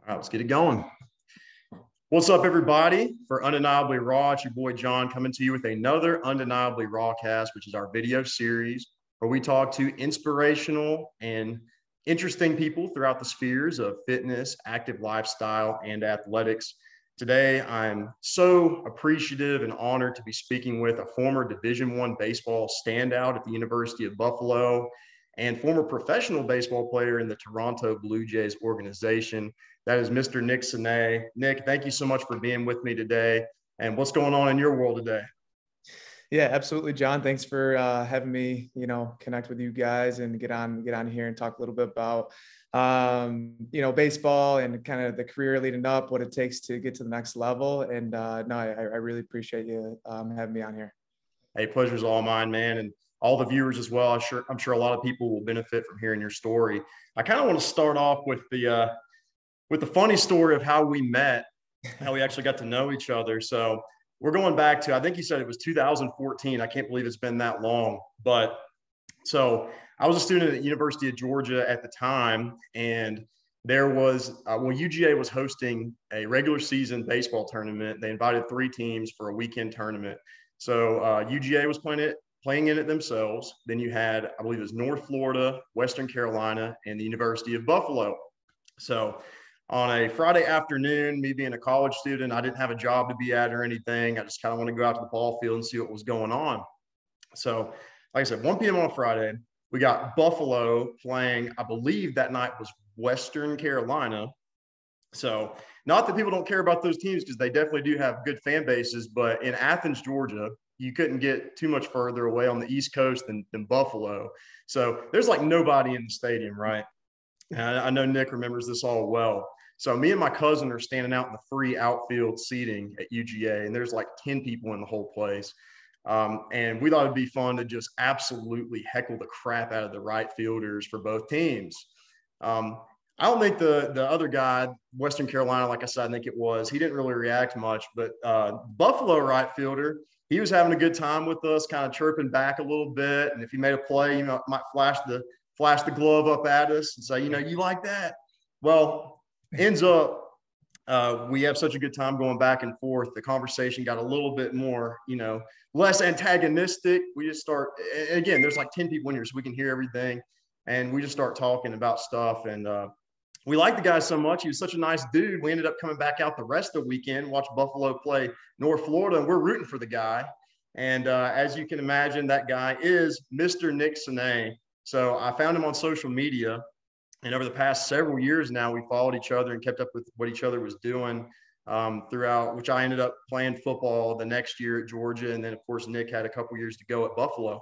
All right, let's get it going. What's up, everybody? For Undeniably Raw, it's your boy John coming to you with another Undeniably Rawcast, which is our video series where we talk to inspirational and interesting people throughout the spheres of fitness, active lifestyle, and athletics. Today, I'm so appreciative and honored to be speaking with a former Division I baseball standout at the University of Buffalo and former professional baseball player in the Toronto Blue Jays organization. That is Mr. Nick Sinay. Nick, thank you so much for being with me today. And what's going on in your world today? Yeah, absolutely, John. Thanks for having me, connect with you guys and get on here and talk a little bit about, baseball and kind of the career leading up, what it takes to get to the next level. And I really appreciate you having me on here. Hey, pleasure's all mine, man. And all the viewers as well. I'm sure a lot of people will benefit from hearing your story. I kind of want to start off with the funny story of how we met, how we actually got to know each other. So we're going back to, I think you said it was 2014. I can't believe it's been that long. But so I was a student at the University of Georgia at the time, and there was, UGA was hosting a regular season baseball tournament. They invited 3 teams for a weekend tournament. So UGA was playing in it themselves. Then you had, I believe it was North Florida, Western Carolina, and the University of Buffalo. So on a Friday afternoon, me being a college student, I didn't have a job to be at or anything. I just kind of want to go out to the ball field and see what was going on. So, like I said, 1 p.m. on Friday, we got Buffalo playing, I believe that night was Western Carolina. So, not that people don't care about those teams, because they definitely do have good fan bases, but in Athens, Georgia, you couldn't get too much further away on the East Coast than Buffalo. So, there's like nobody in the stadium, right? And I know Nick remembers this all well. So me and my cousin are standing out in the free outfield seating at UGA, and there's like 10 people in the whole place. And we thought it'd be fun to just absolutely heckle the crap out of the right fielders for both teams. I don't think the other guy, Western Carolina, like I said, I think it was, he didn't really react much, but Buffalo right fielder, he was having a good time with us, kind of chirping back a little bit. And if he made a play, might flash the glove up at us and say, you like that? Well, ends up we have such a good time going back and forth. The conversation got a little bit more, less antagonistic. We just start, again, there's like 10 people in here, so we can hear everything. And we just start talking about stuff. And we liked the guy so much. He was such a nice dude. We ended up coming back out the rest of the weekend, watch Buffalo play North Florida, and we're rooting for the guy. And as you can imagine, that guy is Mr. Nick Sinay. So I found him on social media. And over the past several years now, we followed each other and kept up with what each other was doing throughout, which I ended up playing football the next year at Georgia. And then, of course, Nick had a couple years to go at Buffalo.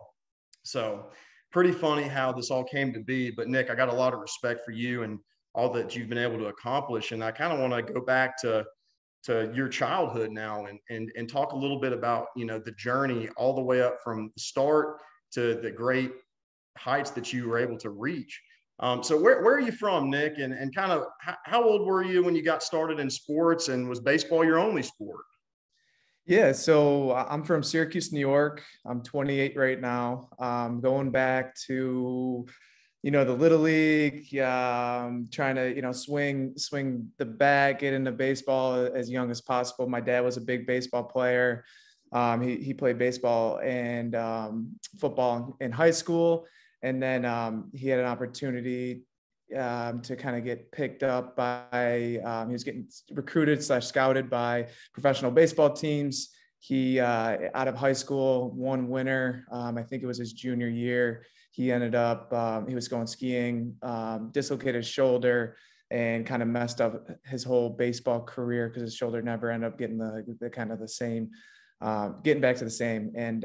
So pretty funny how this all came to be. But, Nick, I got a lot of respect for you and all that you've been able to accomplish. And I kind of want to go back to your childhood now and talk a little bit about, the journey all the way up from the start to the great heights that you were able to reach. So where are you from, Nick? And kind of how old were you when you got started in sports, and was baseball your only sport? Yeah, so I'm from Syracuse, New York. I'm 28 right now. Going back to, the Little League, trying to, swing the bat, get into baseball as young as possible. My dad was a big baseball player. He played baseball and football in high school. And then he had an opportunity to kind of get picked up by, he was getting recruited / scouted by professional baseball teams. He, out of high school, one winter, I think it was his junior year, he ended up, he was going skiing, dislocated his shoulder and kind of messed up his whole baseball career because his shoulder never ended up getting the kind of the same, getting back to the same. And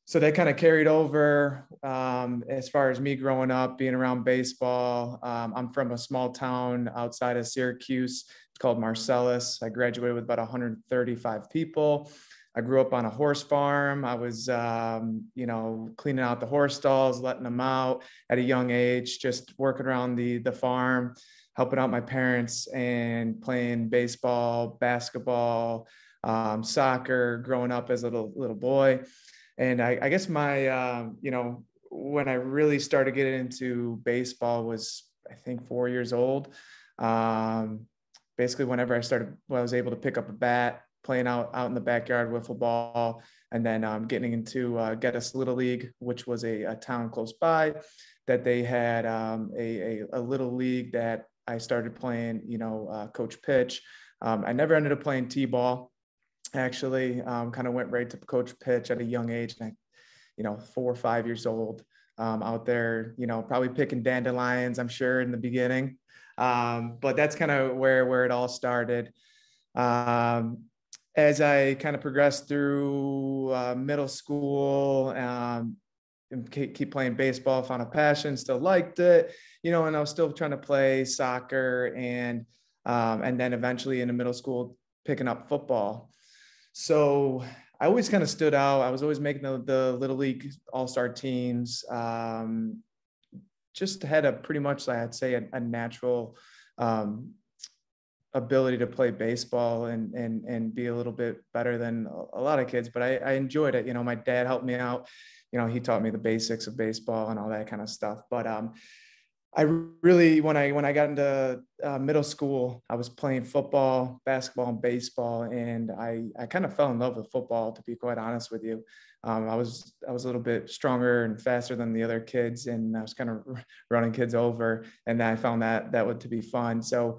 so that kind of carried over as far as me growing up, being around baseball. I'm from a small town outside of Syracuse. It's called Marcellus. I graduated with about 135 people. I grew up on a horse farm. I was, cleaning out the horse stalls, letting them out at a young age, just working around the farm, helping out my parents and playing baseball, basketball, soccer, growing up as a little boy. And I guess my, when I really started getting into baseball was, I think, 4 years old. Basically, whenever I was able to pick up a bat, playing out in the backyard, wiffle ball, and then getting into Geddes Little League, which was a town close by, that they had a little league that I started playing, coach pitch. I never ended up playing t-ball, actually. Kind of went right to coach pitch at a young age, and 4 or 5 years old, out there, probably picking dandelions, I'm sure, in the beginning. But that's kind of where it all started. As I kind of progressed through middle school, and keep playing baseball, found a passion, still liked it, and I was still trying to play soccer, and then eventually in the middle school, picking up football. So I always kind of stood out. I was always making the Little League all-star teams. Just had a pretty much, I'd say, a natural ability to play baseball and be a little bit better than a lot of kids, but I enjoyed it. My dad helped me out. He taught me the basics of baseball and all that kind of stuff. But I really, when I got into middle school, I was playing football, basketball, and baseball, and I kind of fell in love with football, to be quite honest with you. I was a little bit stronger and faster than the other kids, and I was kind of running kids over, and I found that would to be fun. So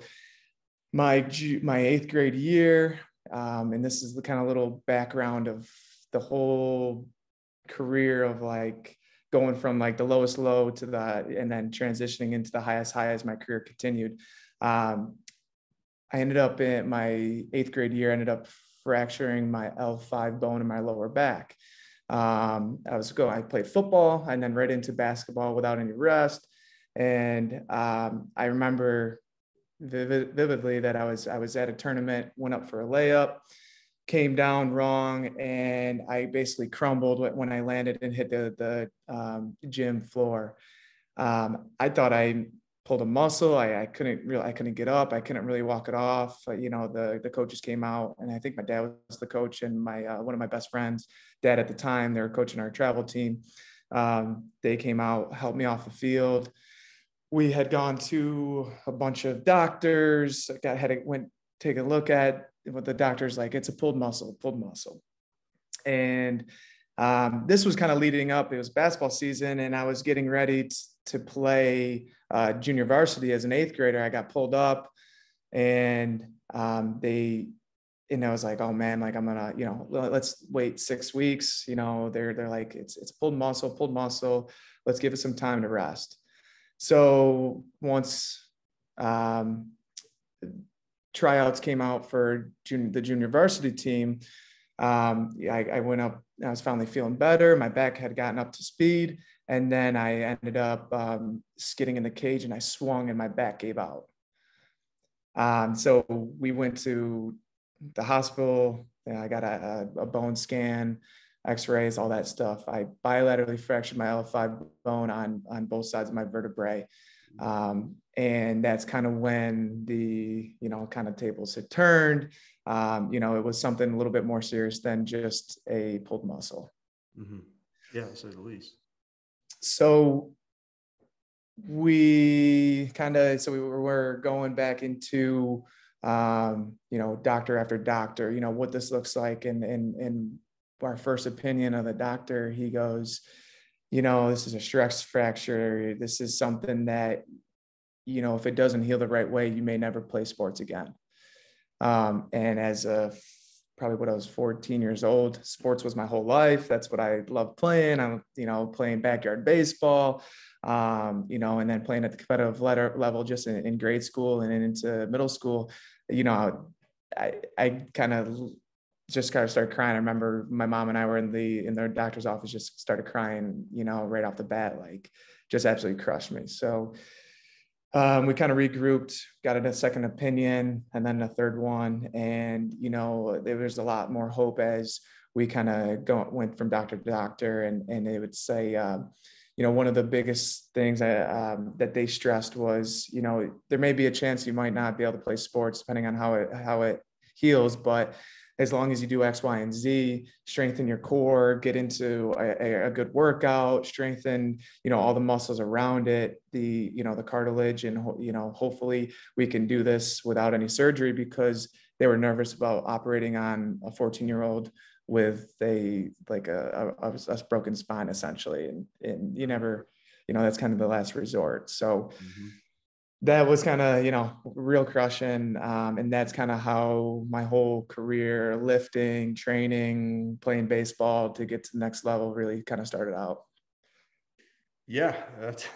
my 8th grade year, and this is the kind of little background of the whole career of like going from like the lowest low to and then transitioning into the highest high as my career continued. I ended up in my 8th grade year, ended up fracturing my L5 bone in my lower back. I played football and then right into basketball without any rest. And I remember vividly that I was at a tournament, went up for a layup, came down wrong, and I basically crumbled when I landed and hit the gym floor. I thought I pulled a muscle. I couldn't get up. I couldn't really walk it off. The coaches came out, and I think my dad was the coach, and my one of my best friends, dad at the time, they were coaching our travel team. They came out, helped me off the field. We had gone to a bunch of doctors. Went take a look at what the doctor's like. It's a pulled muscle. And this was kind of leading up. It was basketball season, and I was getting ready to play junior varsity as an 8th grader. I got pulled up, and I was like, oh man, like I'm gonna, let's wait 6 weeks. They're like, it's pulled muscle. Let's give it some time to rest. So once tryouts came out for the junior varsity team, I went up. I was finally feeling better. My back had gotten up to speed, and then I ended up skidding in the cage, and I swung, and my back gave out. So we went to the hospital. I got a bone scan, X-rays, all that stuff. I bilaterally fractured my L5 bone on both sides of my vertebrae. And that's kind of when the, kind of tables had turned. It was something a little bit more serious than just a pulled muscle. Mm-hmm. Yeah, to say the least. So we were going back into, doctor after doctor, what this looks like. And our first opinion of the doctor, he goes, this is a stress fracture. This is something that, if it doesn't heal the right way, you may never play sports again. And as probably when I was 14 years old, sports was my whole life. That's what I loved playing. I'm, playing backyard baseball, and then playing at the competitive level just in grade school and into middle school. I kind of started crying. I remember my mom and I were in the doctor's office, just started crying, right off the bat, like just absolutely crushed me. So we kind of regrouped, got a second opinion, and then a third one. And, there was a lot more hope as we kind of went from doctor to doctor. And they would say, one of the biggest things that they stressed was, there may be a chance you might not be able to play sports depending on how it heals, but as long as you do X, Y, and Z, strengthen your core, get into a good workout, strengthen, all the muscles around it, the cartilage, and, hopefully we can do this without any surgery, because they were nervous about operating on a 14-year-old with a broken spine, essentially. And you never, that's kind of the last resort. So that was kind of, real crushing. And that's kind of how my whole career, lifting, training, playing baseball to get to the next level, really kind of started out. Yeah. That's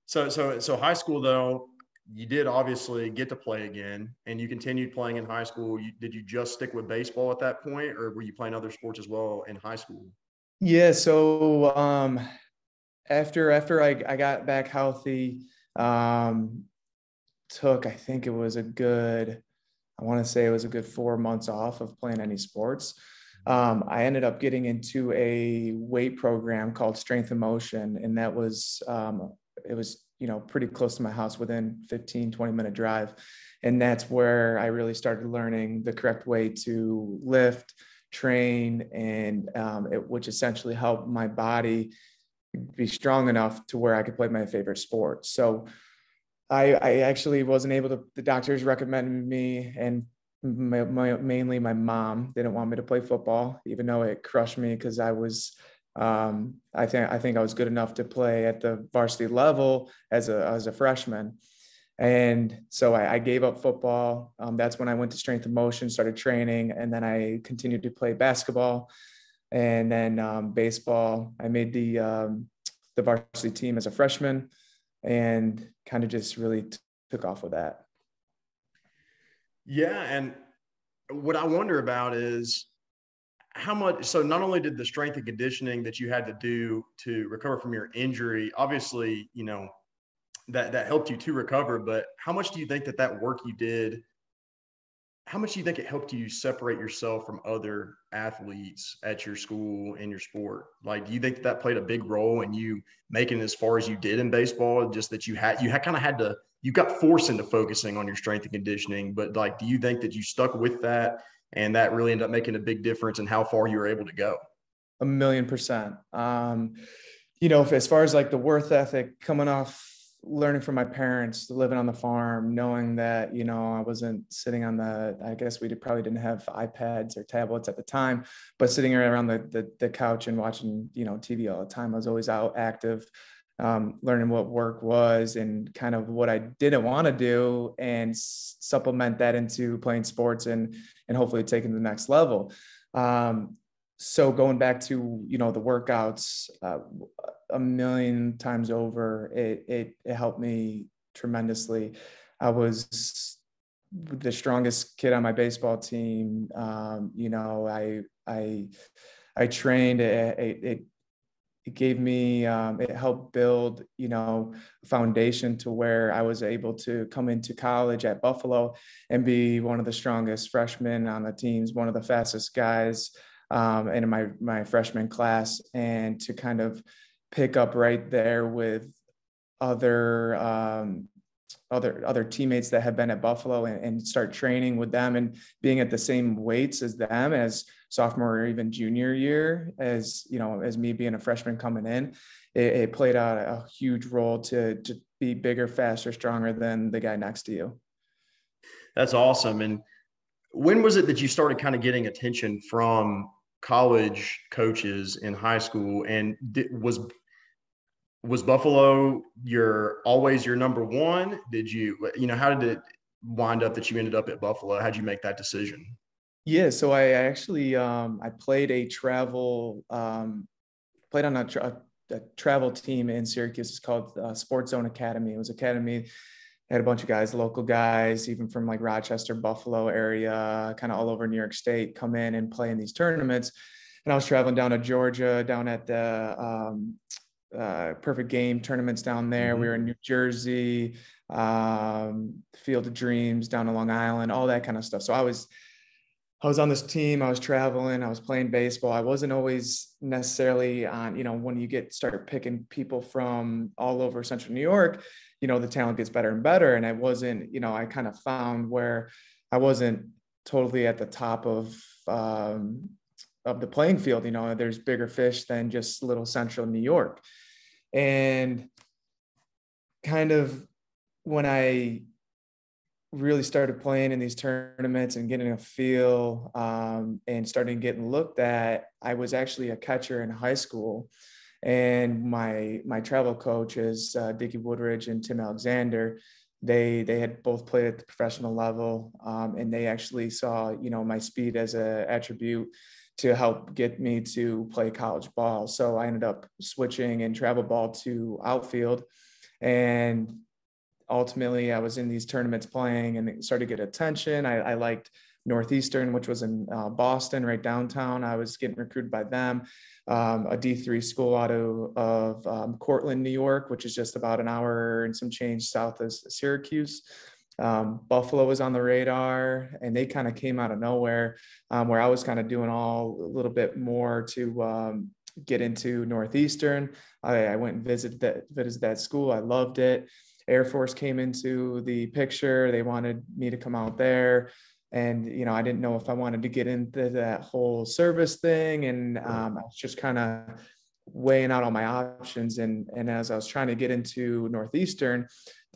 so high school, though, you did obviously get to play again, and you continued playing in high school. Did you just stick with baseball at that point, or were you playing other sports as well in high school? Yeah. So after I got back healthy, I think it was I want to say it was a good 4 months off of playing any sports. I ended up getting into a weight program called Strength and Motion. And that was, it was, pretty close to my house, within 15-20 minute drive. And that's where I really started learning the correct way to lift, train, and which essentially helped my body be strong enough to where I could play my favorite sport. So I actually wasn't able to, the doctors recommended me, and mainly my mom didn't want me to play football, even though it crushed me, because I was, I think I was good enough to play at the varsity level as a freshman. And so I gave up football. That's when I went to Strength and Motion, started training, and then I continued to play basketball, and then baseball. I made the varsity team as a freshman, and kind of just really took off with that. Yeah. And what I wonder about is how much, so not only did the strength and conditioning that you had to do to recover from your injury, obviously, that helped you to recover, but how much do you think that work you did, how much do you think it helped you separate yourself from other athletes at your school and your sport? Like, do you think that played a big role in you making it as far as you did in baseball? Just that you kind of had to, you got forced into focusing on your strength and conditioning, but like, do you think that you stuck with that and that really ended up making a big difference in how far you were able to go? 1,000,000%. As far as like the worth ethic, coming off learning from my parents, living on the farm, knowing that, I wasn't sitting on I guess we probably didn't have iPads or tablets at the time, but sitting around the couch and watching, TV all the time. I was always out active, learning what work was and kind of what I didn't want to do, and supplement that into playing sports and hopefully taking the next level. So going back to, the workouts, 1,000,000 times over, it helped me tremendously. I was the strongest kid on my baseball team. I trained. It gave me, it helped build, a foundation to where I was able to come into college at Buffalo and be one of the strongest freshmen on the teams, one of the fastest guys in my freshman class, and to kind of pick up right there with other teammates that have been at Buffalo, and start training with them and being at the same weights as them as sophomore or even junior year, as me being a freshman coming in. It played out a huge role to be bigger, faster, stronger than the guy next to you. That's awesome. And when was it that you started kind of getting attention from college coaches in high school? And was Buffalo always your number one? Did you, how did it wind up that you ended up at Buffalo? How'd you make that decision? Yeah, so I actually I played played on a travel team in Syracuse. It's called Sports Zone Academy. It was academy. Had a bunch of guys, local guys, even from like Rochester, Buffalo area, kind of all over New York State, come in and play in these tournaments. And I was traveling down to Georgia, down at the Perfect Game tournaments down there. We were in New Jersey, Field of Dreams down to Long Island, all that kind of stuff. So I was on this team. I was traveling. I was playing baseball. I wasn't always necessarily on, when you start picking people from all over Central New York, the talent gets better and better. And I wasn't, I kind of found where I wasn't totally at the top of the playing field. You know, there's bigger fish than just little central New York. And kind of when I really started playing in these tournaments and getting a feel and starting getting looked at, I was actually a catcher in high school. And my travel coaches, Dickie Woodridge and Tim Alexander, they had both played at the professional level, and they actually saw, you know, my speed as an attribute to help get me to play college ball. So I ended up switching in travel ball to outfield, and ultimately I was in these tournaments playing and it started to get attention. I liked Northeastern, which was in Boston, right downtown. I was getting recruited by them, a D3 school out of Cortland, New York, which is just about an hour and some change south of Syracuse. Buffalo was on the radar, and they kind of came out of nowhere, where I was kind of doing a little bit more to get into Northeastern. I went and visited that school. I loved it. Air Force came into the picture. They wanted me to come out there. And, you know, I didn't know if I wanted to get into that whole service thing. And I was just kind of weighing out all my options. And as I was trying to get into Northeastern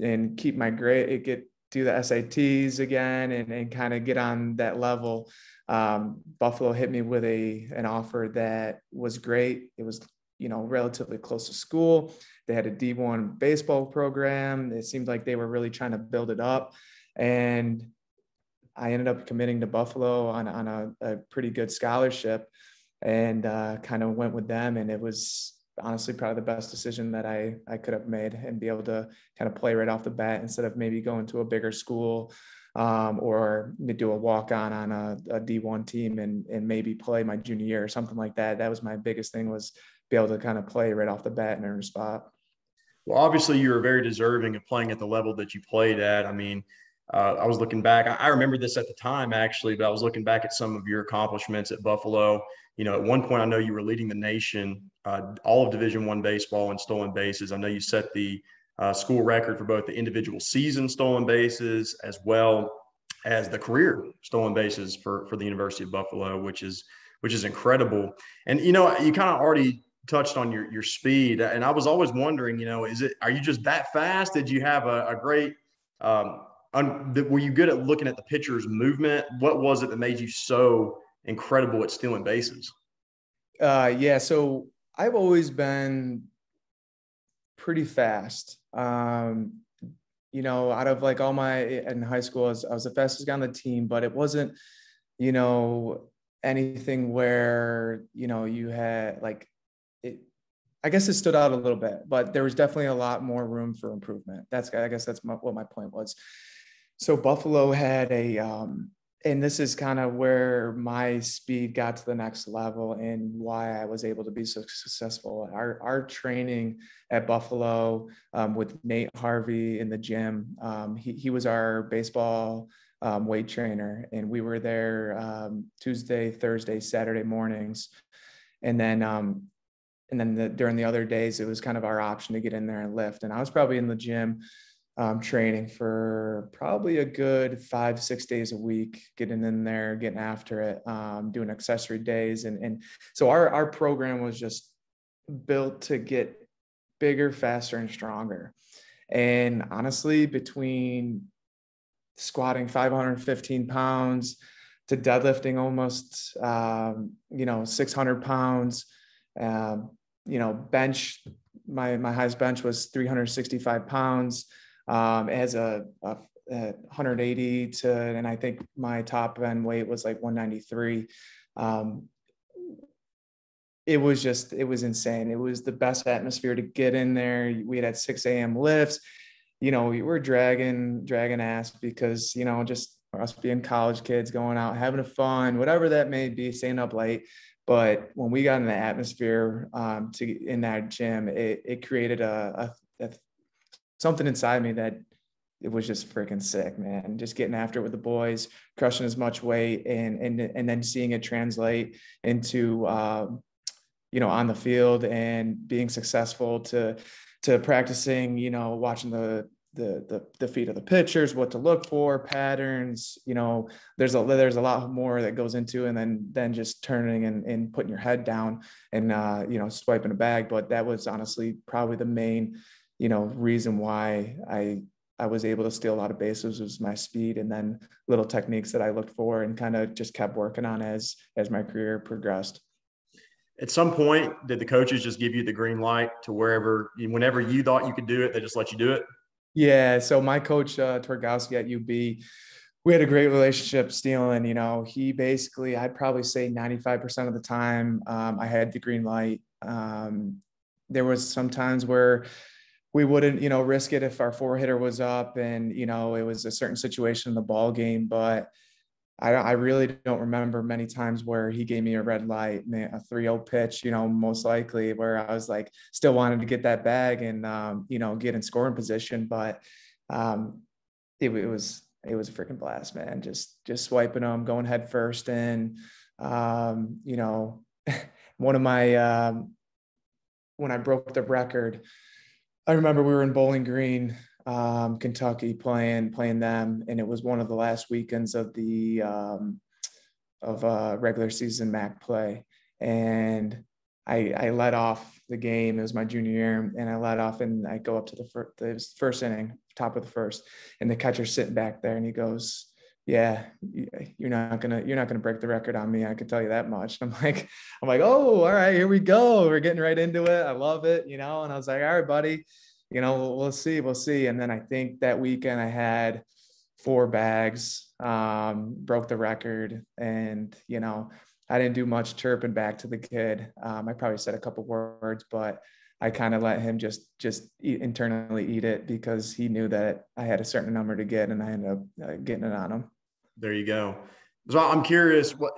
and keep my grade, do the SATs again and kind of get on that level, Buffalo hit me with an offer that was great. It was, you know, relatively close to school. They had a D1 baseball program. It seemed like they were really trying to build it up. And I ended up committing to Buffalo on a pretty good scholarship, and kind of went with them. And it was honestly probably the best decision that I could have made, and be able to kind of play right off the bat instead of maybe going to a bigger school, or do a walk-on a D1 team and maybe play my junior year or something like that. That was my biggest thing, was be able to kind of play right off the bat and earn a spot. Well, obviously you were very deserving of playing at the level that you played at. I mean, I was looking back. I remember this at the time, actually, but I was looking back at some of your accomplishments at Buffalo. You know, at one point, I know you were leading the nation, all of Division I baseball in stolen bases. I know you set the school record for both the individual season stolen bases as well as the career stolen bases for the University of Buffalo, which is incredible. And, you know, you kind of already touched on your speed. And I was always wondering, you know, are you just that fast? Did you have a great were you good at looking at the pitcher's movement? What was it that made you so incredible at stealing bases? Yeah, so I've always been pretty fast. You know, out of like in high school, I was the fastest guy on the team, but it wasn't, you know, anything where, you know, you had like it. I guess it stood out a little bit, but there was definitely a lot more room for improvement. I guess that's what my point was. So Buffalo had and this is kind of where my speed got to the next level and why I was able to be so successful. Our training at Buffalo, with Nate Harvey in the gym, he was our baseball weight trainer, and we were there Tuesday, Thursday, Saturday mornings, and then during the other days, it was kind of our option to get in there and lift. And I was probably in the gym training for probably a good 5-6 days a week, getting in there, getting after it, doing accessory days. And so our program was just built to get bigger, faster, and stronger. And honestly, between squatting 515 pounds to deadlifting almost, 600 pounds, bench, my highest bench was 365 pounds. It has a 180 and I think my top end weight was like 193. It was insane. It was the best atmosphere to get in there. We had 6 a.m. lifts. You know, we were dragging ass because, you know, just us being college kids going out, having fun, whatever that may be, staying up late. But when we got in the atmosphere in that gym, it created a something inside me that it was just freaking sick, man. Just getting after it with the boys, crushing as much weight, and then seeing it translate into on the field and being successful to practicing, watching the the feet of the pitchers, what to look for, patterns. There's a lot more that goes into, and then just turning and putting your head down and swiping a bag. But that was honestly probably the main reason why I was able to steal a lot of bases was my speed, and then little techniques that I looked for and kind of just kept working on as my career progressed. At some point, did the coaches just give you the green light to whenever you thought you could do it, they just let you do it? Yeah. So my coach, Torgowski at UB, we had a great relationship stealing. He basically, I'd probably say 95% of the time, I had the green light. There was some times where we wouldn't, risk it if our four hitter was up and, it was a certain situation in the ball game, but I really don't remember many times where he gave me a red light, a 3-0 pitch, most likely, where I was like still wanted to get that bag and, get in scoring position. But it was a freaking blast, man. Just swiping them, going head first. And, one of my, when I broke the record, I remember we were in Bowling Green, Kentucky playing them, and it was one of the last weekends of the regular season MAC play, and I led off the game. It was my junior year, and I led off, and I go up to the first inning, top of the first, and the catcher's sitting back there, and he goes, "Yeah, you're not gonna break the record on me. I can tell you that much." And I'm like, "Oh, all right, here we go. We're getting right into it. I love it, And I was like, "All right, buddy, we'll see." And then I think that weekend I had 4 bags, broke the record, and I didn't do much chirping back to the kid. I probably said a couple words, but I kind of let him just internally eat it because he knew that I had a certain number to get, and I ended up getting it on him. There you go. So I'm curious, what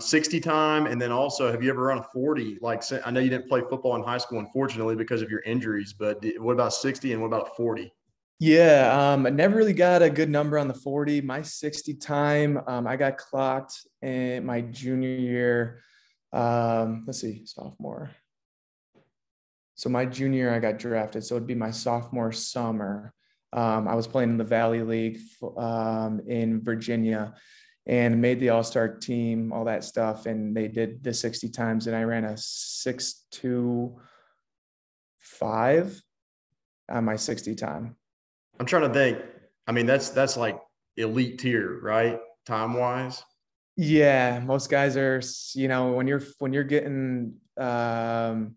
60 time, and then also, have you ever run a 40? Like, I know you didn't play football in high school, unfortunately, because of your injuries. But what about 60, and what about 40? Yeah, I never really got a good number on the 40. My 60 time, I got clocked in my junior year. Let's see, sophomore. So my junior year, I got drafted. So it'd be my sophomore summer. I was playing in the Valley League in Virginia, and made the all-star team, all that stuff. And they did the 60 times, and I ran a 6.25 on my 60 time. I'm trying to think. I mean, that's like elite tier, right? Time wise. Yeah. Most guys are, when you're getting 6'5",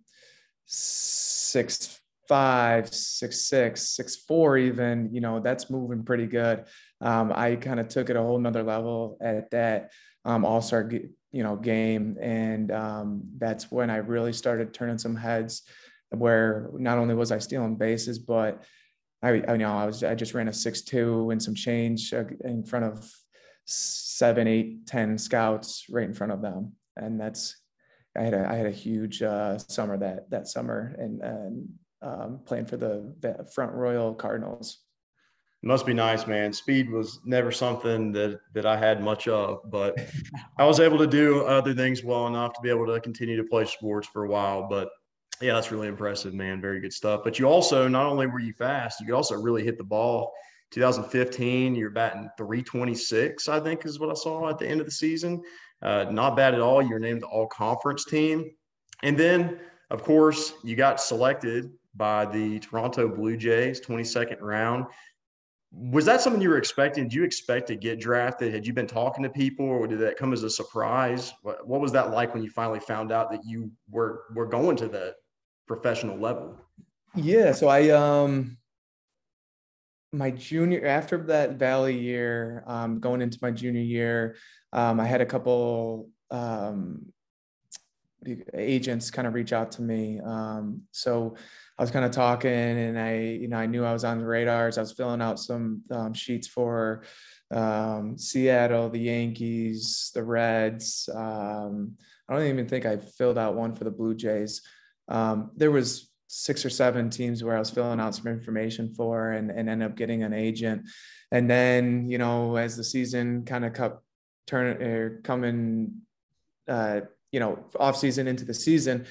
6'6", 6'4", even, that's moving pretty good. I kind of took it a whole nother level at that all-star game, and that's when I really started turning some heads, where not only was I stealing bases, but I just ran a 6'2" and some change in front of 7, 8, 10 scouts right in front of them, and I had a huge summer that summer, and playing for the Front Royal Cardinals. Must be nice, man. Speed was never something that I had much of, but I was able to do other things well enough to be able to continue to play sports for a while. But yeah, that's really impressive, man. Very good stuff. But you also, not only were you fast, you could also really hit the ball. 2015, you're batting 326, I think is what I saw at the end of the season. Not bad at all. You were named the all-conference team. And then, of course, you got selected by the Toronto Blue Jays, 22nd round. Was that something you were expecting? Did you expect to get drafted? Had you been talking to people, or did that come as a surprise? What was that like when you finally found out that you were going to the professional level? Yeah, so I my junior, after that Valley year, going into my junior year, I had a couple agents kind of reach out to me. So I was kind of talking, and I knew I was on the radars. I was filling out some sheets for Seattle, the Yankees, the Reds. I don't even think I filled out one for the Blue Jays. There was 6 or 7 teams where I was filling out some information for, and ended up getting an agent. And then, as the season kind of kept coming, off season into the season,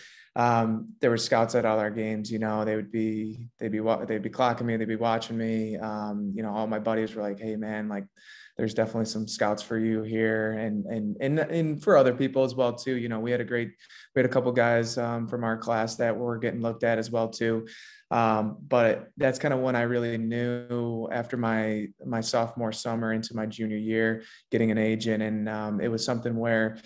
there were scouts at all our games. You know, they'd be clocking me, they'd be watching me. You know, all my buddies were like, "Hey, man, like, there's definitely some scouts for you here," and for other people as well too. You know, we had a couple guys from our class that were getting looked at as well too. But that's kind of when I really knew, after my sophomore summer into my junior year, getting an agent. And it was something where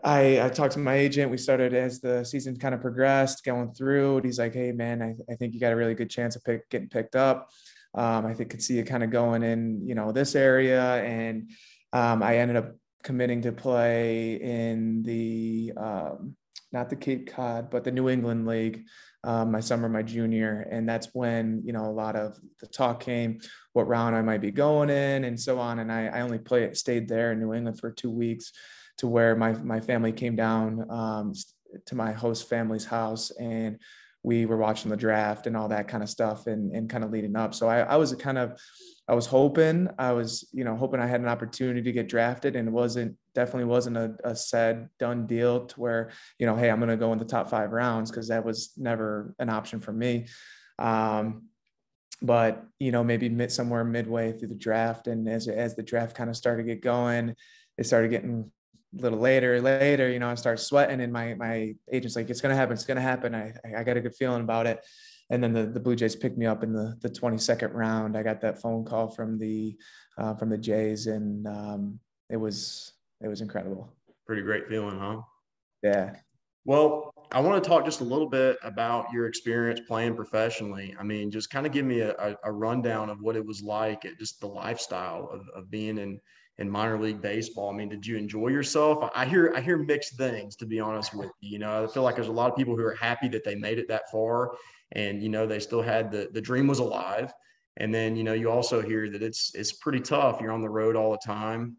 I talked to my agent. We started, as the season kind of progressed, going through it. He's like, "Hey, man, I think you got a really good chance of getting picked up. I think could see you kind of going in, you know, this area." And I ended up committing to play in the not the Cape Cod, but the New England League, my junior. And that's when, you know, a lot of the talk came, what round I might be going in and so on. And I only stayed there in New England for 2 weeks, to where my family came down to my host family's house, and we were watching the draft and all that kind of stuff, and kind of leading up. So I was hoping I had an opportunity to get drafted, and definitely wasn't a said done deal to where, you know, hey, I'm going to go in the top 5 rounds, because that was never an option for me. But, you know, maybe somewhere midway through the draft, and as the draft kind of started to get going, it started getting a little later, you know, I started sweating, and my agent's like, "It's going to happen. I got a good feeling about it." And then the Blue Jays picked me up in the 22nd round. I got that phone call from the Jays, and it was incredible. Pretty great feeling, huh? Yeah. Well, I want to talk just a little bit about your experience playing professionally. I mean, just kind of give me a rundown of what it was like, just the lifestyle of being in minor league baseball. I mean, did you enjoy yourself? I hear mixed things, to be honest with you. You know, I feel like there's a lot of people who are happy that they made it that far, and, you know, they still had the dream was alive. And then, you know, you also hear that it's pretty tough. You're on the road all the time.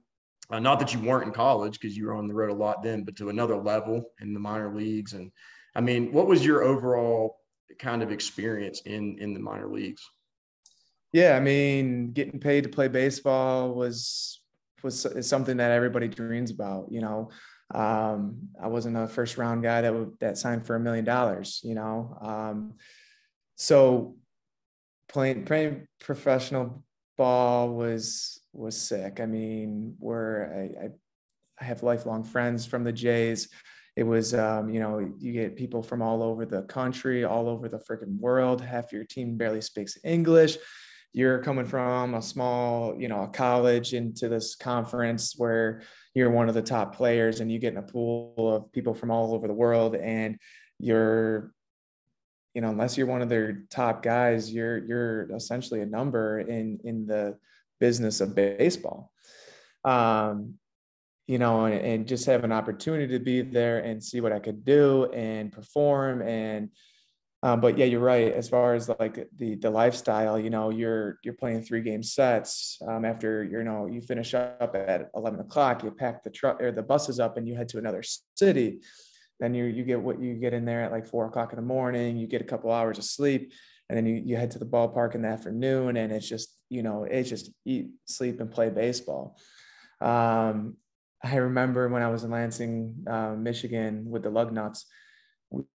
Not that you weren't in college, because you were on the road a lot then, but to another level in the minor leagues. And I mean, what was your overall kind of experience in the minor leagues? Yeah, I mean, getting paid to play baseball is something that everybody dreams about. You know, I wasn't a first round guy that signed for $1 million. You know, so playing professional ball was sick. I mean, I have lifelong friends from the Jays. It was, you know, you get people from all over the country, all over the freaking world. Half your team barely speaks English. You're coming from a small, you know, a college into this conference where you're one of the top players, and you get in a pool of people from all over the world, and you're, you know, unless you're one of their top guys, you're essentially a number in the business of baseball. You know, and just have an opportunity to be there and see what I could do and perform. And but yeah, you're right. As far as like the lifestyle, you know, you're playing 3-game sets. After, you know, you finish up at 11 o'clock, you pack the truck or the buses up, and you head to another city. Then you get in there at like 4 o'clock in the morning. You get a couple hours of sleep, and then you head to the ballpark in the afternoon. And it's just, you know, it's just eat, sleep, and play baseball. I remember when I was in Lansing, Michigan, with the Lugnuts,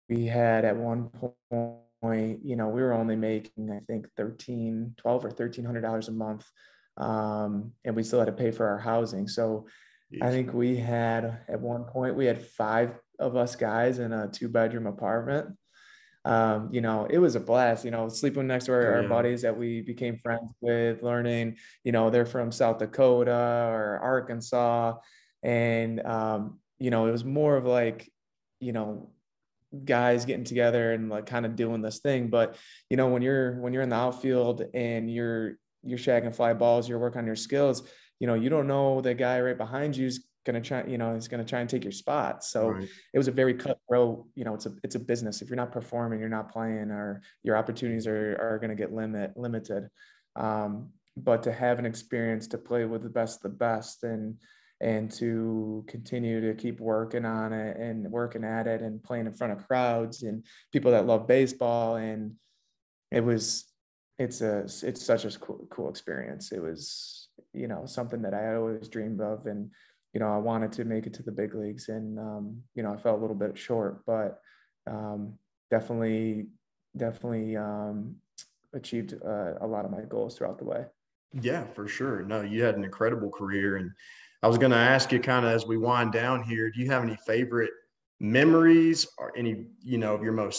we had at one point, you know, we were only making, I think, $1,300 or $1,300 a month. And we still had to pay for our housing. So I think we had, at one point, we had 5 of us guys in a 2-bedroom apartment. You know, it was a blast, you know, sleeping next to our buddies that we became friends with, learning, you know, they're from South Dakota or Arkansas. And, you know, it was more of like, you know, guys getting together and like kind of doing this thing. But, you know, when you're in the outfield and you're shagging fly balls, you're working on your skills, you know, you don't know the guy right behind you is going to try, you know, is going to try and take your spot. So It was a very cutthroat, you know, it's a business. If you're not performing, you're not playing, or your opportunities are going to get limited. But to have an experience to play with the best and to continue to keep working on it and working at it and playing in front of crowds and people that love baseball. And it's such a cool experience. It was, you know, something that I always dreamed of. And, you know, I wanted to make it to the big leagues, and, you know, I fell a little bit short, but definitely achieved a lot of my goals throughout the way. Yeah, for sure. No, you had an incredible career. And I was going to ask you kind of as we wind down here, do you have any favorite memories or any, of your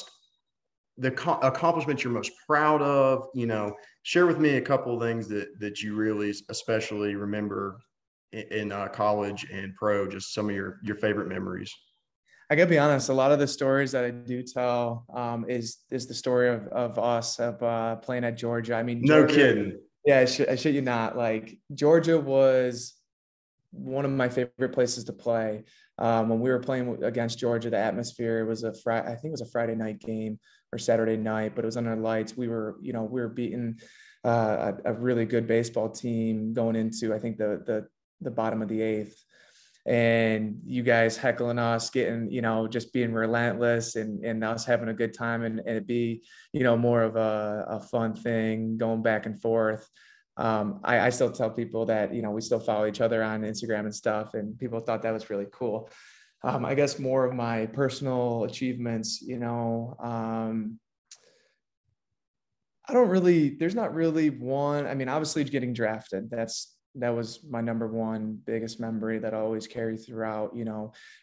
accomplishments you're most proud of? Share with me a couple of things that you really especially remember in college and pro, just some of your favorite memories. I gotta be honest. A lot of the stories that I do tell is the story of us playing at Georgia. I mean, No Georgia. kidding. Yeah, I shit you not. Like Georgia was one of my favorite places to play. When we were playing against Georgia, the atmosphere, it was I think it was a Friday night game or Saturday night, but it was under lights. We were beating a really good baseball team going into, I think, the bottom of the eighth. And you guys heckling us, getting, just being relentless and us having a good time, and it be, more of a fun thing going back and forth. I still tell people that, we still follow each other on Instagram and stuff, and people thought that was really cool. I guess more of my personal achievements, there's not really one. I mean, obviously getting drafted, that was my number one biggest memory that I always carry throughout,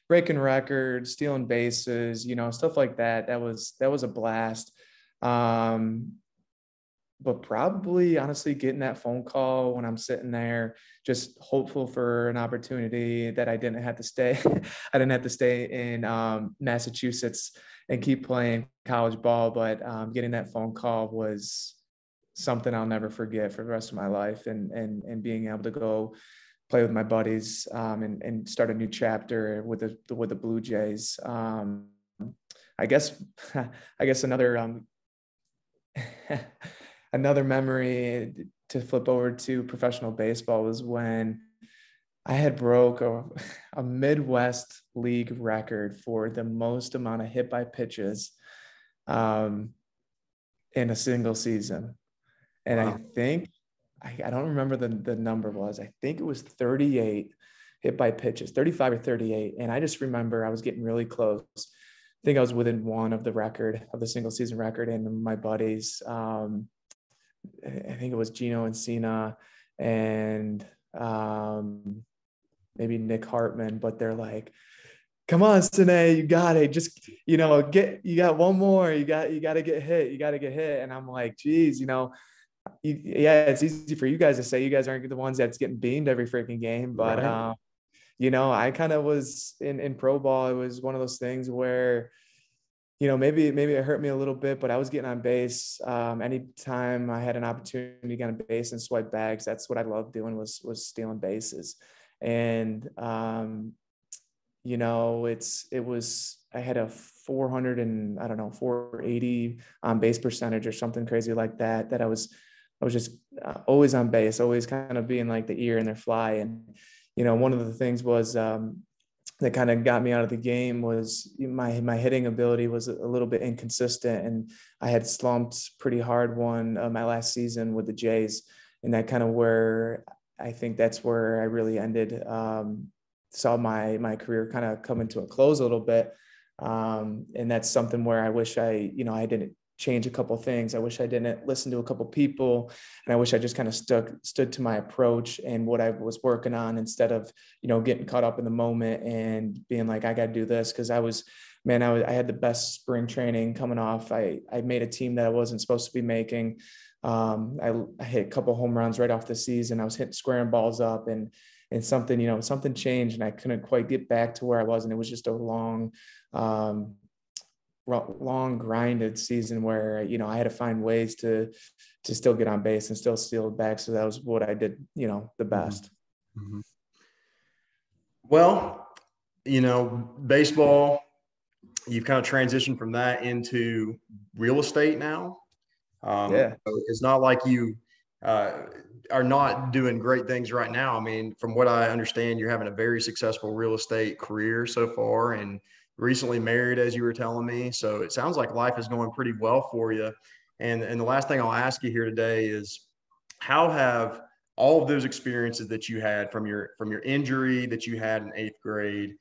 breaking records, stealing bases, stuff like that. That was a blast. But probably honestly getting that phone call when I'm sitting there, just hopeful for an opportunity that I didn't have to stay. I didn't have to stay in Massachusetts and keep playing college ball. But getting that phone call was something I'll never forget for the rest of my life, and being able to go play with my buddies and start a new chapter with the Blue Jays. I guess another another memory to flip over to professional baseball was when I had broke a Midwest League record for the most amount of hit by pitches in a single season. And wow. I think, I don't remember the number was, I think it was 38 hit by pitches, 35 or 38. And I just remember I was getting really close. I think I was within one of the single season record. And my buddies, I think it was Gino and Sinay and maybe Nick Hartman, but they're like, come on, Sinay, you got it. Just, you got one more. You got to get hit. You got to get hit. And I'm like, geez, yeah, it's easy for you guys to say. You guys aren't the ones that's getting beamed every freaking game. But, right. I kind of was in pro ball. It was one of those things where, maybe it hurt me a little bit, but I was getting on base. Anytime I had an opportunity to get on base and swipe bags, that's what I loved doing was stealing bases. And, I had a 400 and 480 on base percentage or something crazy like that, that I was just always on base, always kind of being like the ear in their fly. And, one of the things was, that kind of got me out of the game was my hitting ability was a little bit inconsistent, and I had slumped pretty hard my last season with the Jays, and that kind of where I think that's where I really ended. Saw my career kind of come into a close a little bit, and that's something where I wish I didn't change a couple of things. I wish I didn't listen to a couple of people, and I wish I just kind of stood to my approach and what I was working on, instead of, getting caught up in the moment and being like, I got to do this. Cause I had the best spring training coming off. I made a team that I wasn't supposed to be making. I hit a couple home runs right off the season. I was hitting squaring balls up, and something changed, and I couldn't quite get back to where I was. And it was just a long grinded season where, I had to find ways to still get on base and still steal back. So that was what I did, the best. Mm-hmm. Well, baseball, you've kind of transitioned from that into real estate now. Yeah. It's not like you are not doing great things right now. I mean, from what I understand, you're having a very successful real estate career so far, and recently married, as you were telling me. So it sounds like life is going pretty well for you. And the last thing I'll ask you here today is, how have all of those experiences that you had from your injury that you had in 8th grade,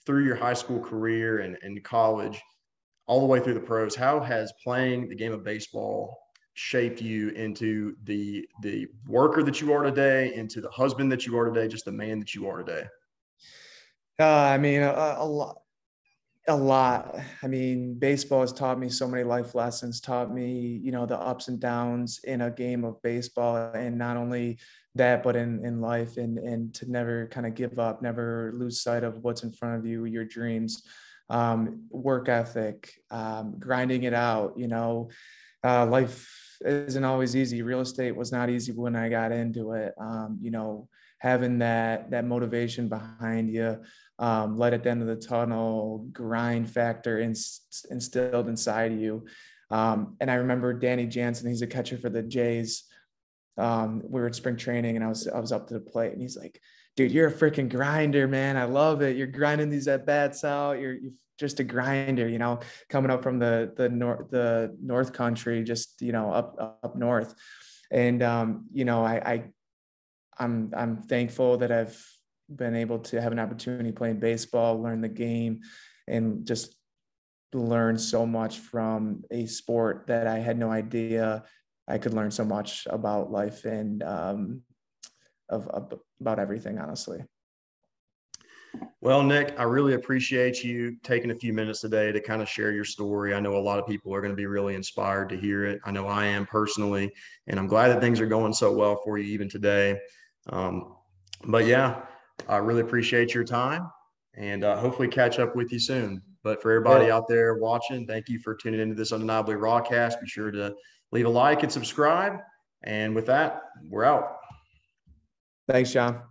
through your high school career and college, all the way through the pros. How has playing the game of baseball shaped you into the worker that you are today, into the husband that you are today, just the man that you are today? I mean, a lot. A lot. I mean, baseball has taught me so many life lessons, taught me, the ups and downs in a game of baseball. And not only that, but in life, and to never kind of give up, never lose sight of what's in front of you, your dreams, work ethic, grinding it out. Life isn't always easy. Real estate was not easy when I got into it. Having that motivation behind you, light at the end of the tunnel, grind factor instilled inside of you. And I remember Danny Jansen, he's a catcher for the Jays. We were at spring training and I was up to the plate and he's like, dude, you're a freaking grinder, man. I love it. You're grinding these at bats out. You're just a grinder, coming up from the North Country, just, up north. And, I'm thankful that I've been able to have an opportunity playing baseball, learn the game, and just learn so much from a sport that I had no idea I could learn so much about life and about everything, honestly. Well, Nick, I really appreciate you taking a few minutes today to kind of share your story. I know a lot of people are going to be really inspired to hear it. I know I am personally, and I'm glad that things are going so well for you even today. But yeah, I really appreciate your time and hopefully catch up with you soon. But for everybody out there watching, thank you for tuning into this Undeniably Rawcast. Be sure to leave a like and subscribe. And with that, we're out. Thanks, John.